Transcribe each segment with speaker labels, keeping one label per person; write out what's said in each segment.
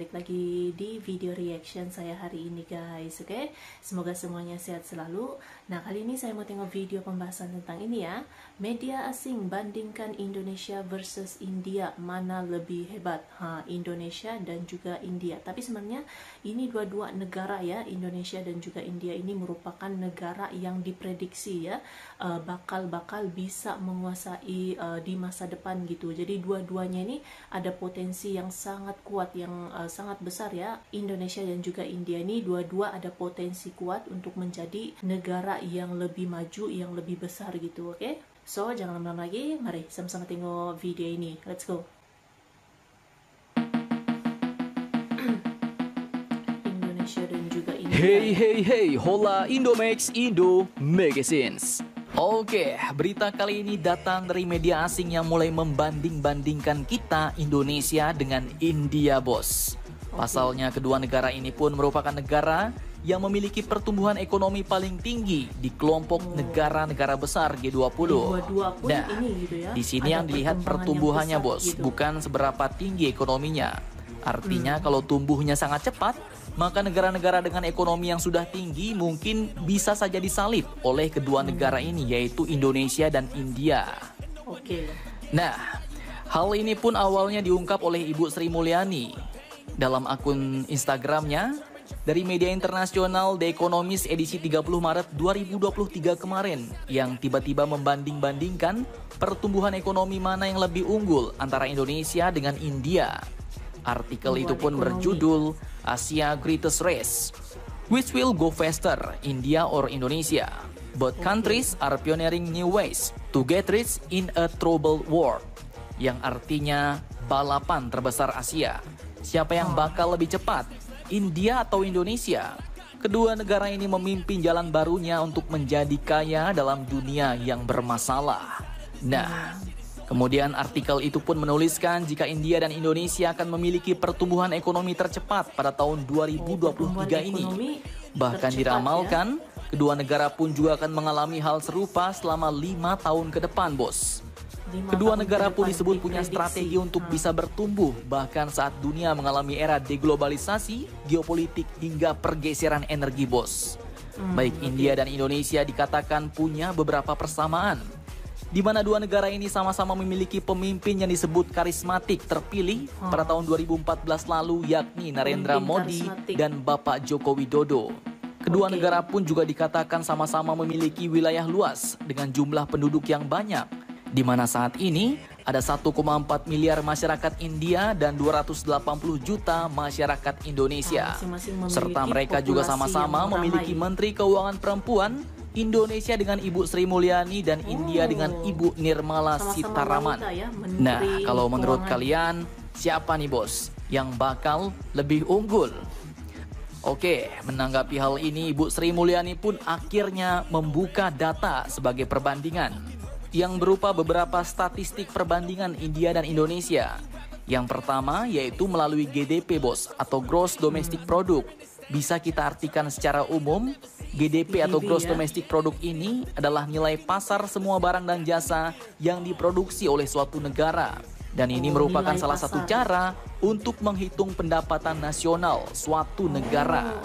Speaker 1: balik lagi di video reaction saya hari ini guys. Oke, semoga semuanya sehat selalu. Nah, kali ini saya mau tengok video pembahasan tentang ini ya. Media asing bandingkan Indonesia versus India, mana lebih hebat? Indonesia dan juga India. Tapi sebenarnya ini dua-dua negara ya, Indonesia dan juga India ini merupakan negara yang diprediksi ya bakal bisa menguasai di masa depan gitu. Jadi dua-duanya ini ada potensi yang sangat kuat, yang sangat besar ya. Indonesia dan juga India ini dua-dua ada potensi kuat untuk menjadi negara yang lebih maju, yang lebih besar gitu. Oke, so jangan lama-lama lagi, mari sama-sama tengok video ini. Let's go. Indonesia dan juga India.
Speaker 2: Hey, hola Indomax Indo Magazines. Oke, berita kali ini datang dari media asing yang mulai membanding-bandingkan kita Indonesia dengan India, bos. Pasalnya kedua negara ini pun merupakan negara yang memiliki pertumbuhan ekonomi paling tinggi di kelompok negara-negara besar G20. Nah,
Speaker 1: ini gitu ya,
Speaker 2: di sini yang dilihat pertumbuhannya, bos,
Speaker 1: gitu.
Speaker 2: bukan seberapa tinggi ekonominya. Artinya kalau tumbuhnya sangat cepat, maka negara-negara dengan ekonomi yang sudah tinggi mungkin bisa saja disalip oleh kedua negara ini, yaitu Indonesia dan India.
Speaker 1: Oke.
Speaker 2: Nah, hal ini pun awalnya diungkap oleh Ibu Sri Mulyani dalam akun Instagramnya dari media internasional The Economist edisi 30 Maret 2023 kemarin, yang tiba-tiba membanding-bandingkan pertumbuhan ekonomi mana yang lebih unggul antara Indonesia dengan India. Artikel itu pun berjudul Asia Greatest Race, which will go faster, India or Indonesia? Both countries are pioneering new ways to get rich in a troubled world. Yang artinya balapan terbesar Asia. Siapa yang bakal lebih cepat, India atau Indonesia? Kedua negara ini memimpin jalan barunya untuk menjadi kaya dalam dunia yang bermasalah. Nah, kemudian artikel itu pun menuliskan jika India dan Indonesia akan memiliki pertumbuhan ekonomi tercepat pada tahun 2023 ini. Bahkan diramalkan, kedua negara pun juga akan mengalami hal serupa selama 5 tahun ke depan, bos. Kedua negara pun disebut punya strategi untuk bisa bertumbuh, bahkan saat dunia mengalami era deglobalisasi, geopolitik, hingga pergeseran energi, bos. Baik India dan Indonesia dikatakan punya beberapa persamaan, di mana dua negara ini sama-sama memiliki pemimpin yang disebut karismatik terpilih pada tahun 2014 lalu, yakni Narendra Modi dan Bapak Joko Widodo. Kedua negara pun juga dikatakan sama-sama memiliki wilayah luas dengan jumlah penduduk yang banyak, di mana saat ini ada 1,4 miliar masyarakat India dan 280 juta masyarakat Indonesia. Serta mereka juga sama-sama memiliki Menteri Keuangan Perempuan, Indonesia dengan Ibu Sri Mulyani dan India dengan Ibu Nirmala Sitharaman. Nah, kalau menurut kalian, siapa nih bos yang bakal lebih unggul? Oke, menanggapi hal ini, Ibu Sri Mulyani pun akhirnya membuka data sebagai perbandingan yang berupa beberapa statistik perbandingan India dan Indonesia. Yang pertama yaitu melalui GDP, bos, atau Gross Domestic Product. Bisa kita artikan secara umum, GDP atau Gross Domestic Product ini adalah nilai pasar semua barang dan jasa yang diproduksi oleh suatu negara. Dan ini merupakan salah satu cara untuk menghitung pendapatan nasional suatu negara.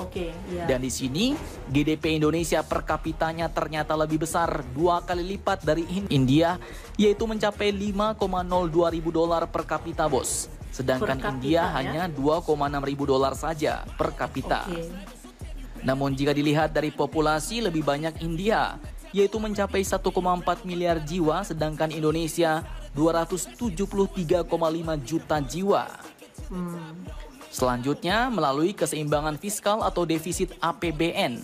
Speaker 2: Dan di sini GDP Indonesia per kapitanya ternyata lebih besar 2 kali lipat dari India, yaitu mencapai 5,02 ribu dolar per kapita, bos. Sedangkan India hanya 2,6 ribu dolar saja per kapita. Namun jika dilihat dari populasi, lebih banyak India, yaitu mencapai 1,4 miliar jiwa, sedangkan Indonesia 273,5 juta jiwa. Selanjutnya melalui keseimbangan fiskal atau defisit APBN.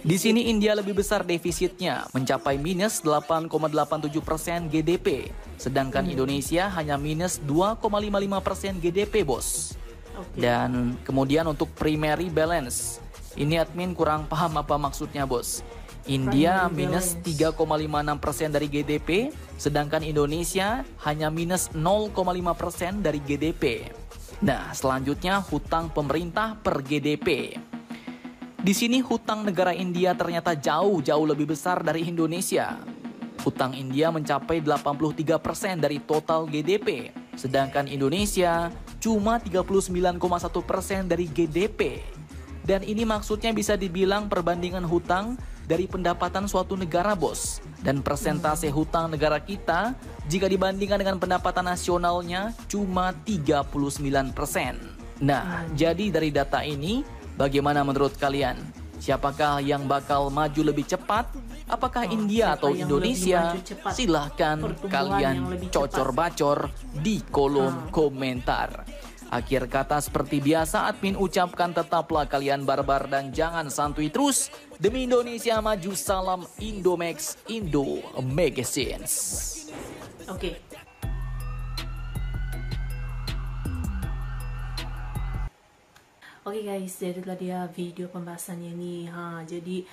Speaker 2: Di sini India lebih besar defisitnya, mencapai minus 8,87% GDP, sedangkan Indonesia hanya minus 2,55% GDP, bos. Dan kemudian untuk primary balance, ini admin kurang paham apa maksudnya, bos. India minus 3,56% dari GDP, sedangkan Indonesia hanya minus 0,5% dari GDP. Nah, selanjutnya hutang pemerintah per GDP. Di sini hutang negara India ternyata jauh lebih besar dari Indonesia. Hutang India mencapai 83% dari total GDP, sedangkan Indonesia cuma 39,1% dari GDP. Dan ini maksudnya bisa dibilang perbandingan hutang dari pendapatan suatu negara, bos. Dan persentase hutang negara kita jika dibandingkan dengan pendapatan nasionalnya cuma 39%. Nah, jadi dari data ini, bagaimana menurut kalian? Siapakah yang bakal maju lebih cepat? Apakah India atau Indonesia? Silahkan kalian cocor-bacor di kolom komentar. Akhir kata seperti biasa admin ucapkan tetaplah kalian barbar dan jangan santuy terus. Demi Indonesia maju, salam Indomax, Indo Magazines.
Speaker 1: Oke. Oke guys, jadi itulah dia video pembahasannya ini. Jadi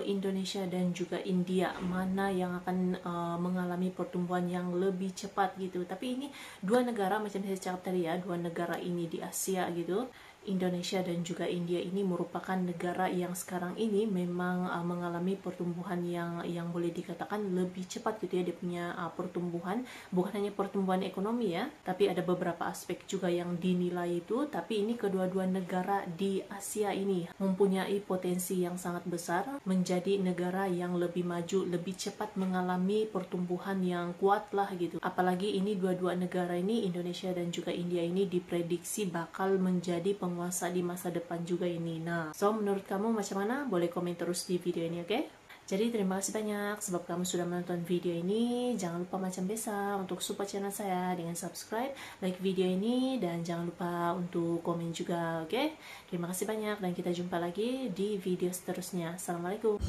Speaker 1: Indonesia dan juga India mana yang akan mengalami pertumbuhan yang lebih cepat gitu. Tapi ini dua negara macam saya cakap tadi ya, dua negara ini di Asia gitu. Indonesia dan juga India ini merupakan negara yang sekarang ini memang mengalami pertumbuhan yang boleh dikatakan lebih cepat gitu ya, dia punya pertumbuhan, bukan hanya pertumbuhan ekonomi ya, tapi ada beberapa aspek juga yang dinilai itu. Tapi ini kedua-dua negara di Asia ini mempunyai potensi yang sangat besar menjadi negara yang lebih maju, lebih cepat mengalami pertumbuhan yang kuat lah gitu. Apalagi ini dua-dua negara ini, Indonesia dan juga India ini diprediksi bakal menjadi penguasa di masa depan juga ini. Nah, so menurut kamu macam mana? Boleh komen terus di video ini, oke? Jadi terima kasih banyak sebab kamu sudah menonton video ini. Jangan lupa macam biasa untuk support channel saya dengan subscribe, like video ini, dan jangan lupa untuk komen juga, oke? Terima kasih banyak dan kita jumpa lagi di video seterusnya. Assalamualaikum.